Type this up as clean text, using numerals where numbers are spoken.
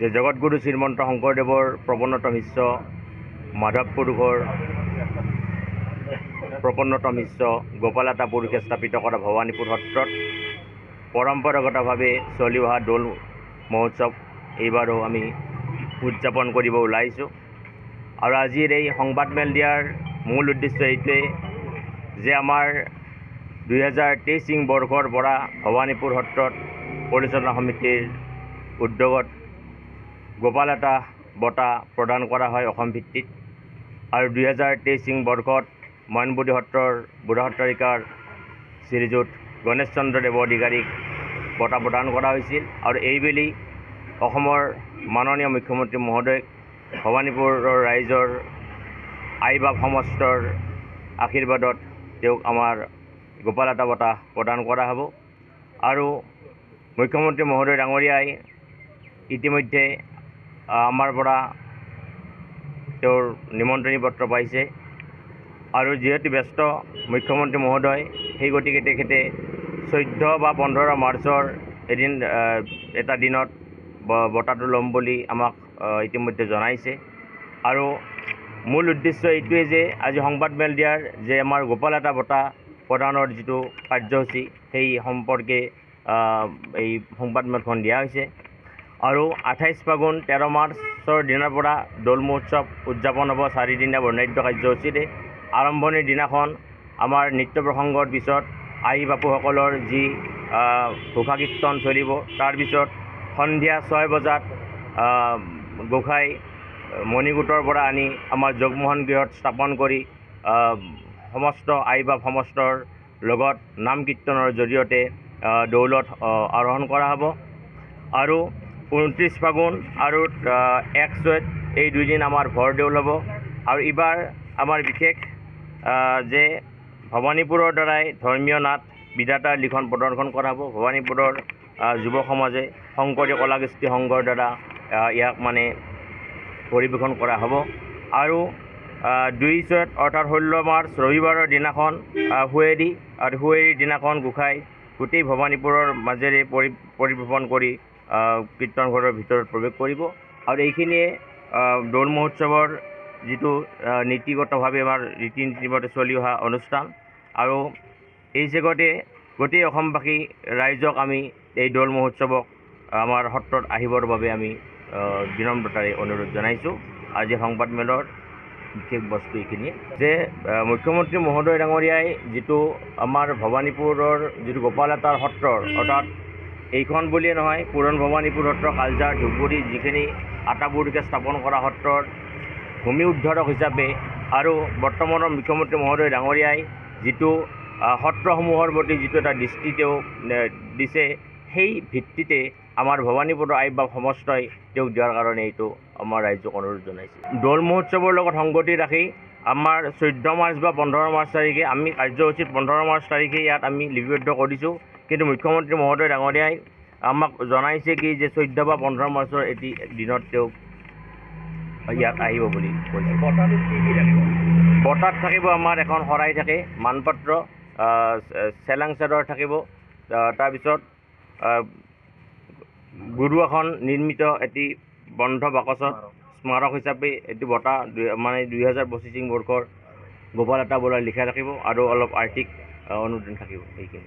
যে জগতগুৰু শ্ৰীমন্ত শংকৰদেৱৰ প্ৰৱৰ্তন শিষ্য মাধৱ পুৰুষৰ প্ৰপন্নতম শিষ্য গোপালাতা পুৰুষে স্থাপিত কৰা ভৱানীপুৰ সত্ৰত পৰম্পৰাগতভাৱে চলি অহা দৌল মহোৎসৱ এইবাৰো আমি উদযাপন কৰিব ওলাইছোঁ। আৰু আজিৰ এই সংবাদমেল দিয়াৰ মূল উদ্দেশ্য এইটোৱে যে আমাৰ 2023 বৰ্ষৰ পৰা ভৱানীপুৰ সত্ৰত পৰিচালনা সমিতিৰ উদ্যোগত গোপালাতা বঁটা প্ৰদান কৰা হয় অসম ভিত্তিত। আৰু 2023 বৰ্ষত মইনবুডি সত্ৰৰ বুঢ়া সত্ৰাধিকাৰ শ্ৰীযুত গণেশ চন্দ্ৰ দেৱ অধিকাৰীক বঁটা প্ৰদান কৰা হৈছিল। আৰু এইবেলি অসমৰ মাননীয় মুখ্যমন্ত্ৰী মহোদয়ক ভৱানীপুৰৰ ৰাইজৰ আইবাপ সমষ্টৰ আশীৰ্বাদত তেওঁক আমাৰ গোপালাতা বঁটা প্ৰদান কৰা হ'ব। আৰু মুখ্যমন্ত্ৰী মহোদয় ডাঙৰীয়াই ইতিমধ্যে আমাৰ পৰা তেওঁৰ নিমন্ত্ৰণী পত্ৰ পাইছে। আৰু যিহেতু ব্যস্ত মুখ্যমন্ত্ৰী মহোদয়, সেই গতিকে তেখেতে 14 বা 15 মাৰ্চৰ এটা দিনত বঁটাটো ল'ম বুলি আমাক ইতিমধ্যে জনাইছে। আৰু মূল উদ্দেশ্য এইটোৱে যে আজি সংবাদমেল দিয়াৰ যে আমাৰ গোপালাতা বঁটা প্ৰদানৰ যিটো কাৰ্যসূচী সেই সম্পৰ্কে এই সংবাদমেলখন দিয়া হৈছে। আৰু 28 ফাগুন 13 মাৰ্চৰ দিনাৰ পৰা দৌল মহোৎসৱ উদযাপন হ'ব 4 দিনীয়া বৰ্ণাঢ্য কাৰ্যসূচীৰে। আৰম্ভণিৰ দিনাখন আমাৰ নৃত্য প্ৰসংগৰ পিছত আই বাপুসকলৰ যি ঘোষা কীৰ্তন চলিব, তাৰপিছত সন্ধিয়া 6 বজাত গোসাঁই মণিকূটৰ পৰা আনি আমাৰ জগমোহন গৃহত স্থাপন কৰি সমস্ত আইবাপ সমষ্টৰ লগত নাম কীৰ্তনৰ জৰিয়তে দৌলত আৰোহণ কৰা হ'ব। আৰু 29 ফাগুন আৰু 1 চৈত এই দুদিন আমাৰ ভৰদেউল হ'ব। আৰু এইবাৰ আমাৰ বিশেষ যে ভৱানীপুৰৰ দ্বাৰাই ধৰ্মীয় নাট বিধাতাৰ লিখন প্ৰদৰ্শন কৰা হ'ব। ভৱানীপুৰৰ যুৱ সমাজে শংকৰী কলাকৃষ্টি সংঘৰ দ্বাৰা ইয়াক মানে পৰিৱেশন কৰা হ'ব। আৰু 2 চৈত অৰ্থাৎ 16 মাৰ্চ ৰবিবাৰৰ দিনাখন সুঁৱেৰী, আৰু সুঁৱেৰীৰ দিনাখন গোসাঁই গোটেই ভৱানীপুৰৰ মাজেৰে পৰিভ্ৰমণ কৰি কীৰ্তন ঘৰৰ ভিতৰত প্ৰৱেশ কৰিব। আৰু এইখিনিয়ে দৌল মহোৎসৱৰ যিটো নীতিগতভাৱে আমাৰ ৰীতি নীতিমতে চলি অহা অনুষ্ঠান। আৰু এই জেগতে গোটেই অসমবাসী ৰাইজক আমি এই দৌল মহোৎসৱক আমাৰ সত্ৰত আহিবৰ বাবে আমি বিনম্ৰতাৰে অনুৰোধ জনাইছোঁ। আজি সংবাদমেলৰ বিশেষ বস্তু এইখিনিয়ে যে মুখ্যমন্ত্ৰী মহোদয় ডাঙৰীয়াই যিটো আমাৰ ভৱানীপুৰৰ যিটো গোপালাতাৰ সত্ৰৰ, অৰ্থাৎ এইখন বুলিয়ে নহয় পুৰণ ভৱানীপুৰ সত্ৰ, কালজাৰ, ধুবুৰী যিখিনি আটাপুৰুষে স্থাপন কৰা সত্ৰৰ ভূমি উদ্ধাৰক হিচাপে আৰু বৰ্তমানৰ মুখ্যমন্ত্ৰী মহোদয় ডাঙৰীয়াই যিটো সত্ৰসমূহৰ প্ৰতি যিটো এটা দৃষ্টি তেওঁ দিছে, সেই ভিত্তিতে আমাৰ ভৱানীপুৰৰ আইবাপ সমষ্টই তেওঁক দিয়াৰ কাৰণে এইটো আমাৰ ৰাইজক অনুৰোধ জনাইছে। দৌল মহোৎসৱৰ লগত সংগতি ৰাখি আমাৰ 14 মাৰ্চ বা 15 মাৰ্চ তাৰিখে আমি কাৰ্যসূচীত 15 মাৰ্চ তাৰিখে ইয়াত আমি লিপিবদ্ধ কৰিছোঁ। কিন্তু মুখ্যমন্ত্ৰী মহোদয় ডাঙৰীয়াই আমাক জনাইছে কি যে 14 বা 15 মাৰ্চৰ এটি দিনত তেওঁ ইয়াত আহিব বুলি কৈছে। বঁটাত থাকিব আমাৰ এখন শৰাই থাকে, মানপত্ৰ, চেলাং চাদৰ থাকিব। তাৰপিছত গুৰু আসন নিৰ্মিত এটি বন্ধ বাকচত স্মাৰক হিচাপে এটি বঁটা মানে 2025 বৰ্ষৰ গোপালাতা বঁটা লিখা থাকিব। আৰু অলপ আৰ্থিক অনুদান থাকিব। এইখিনি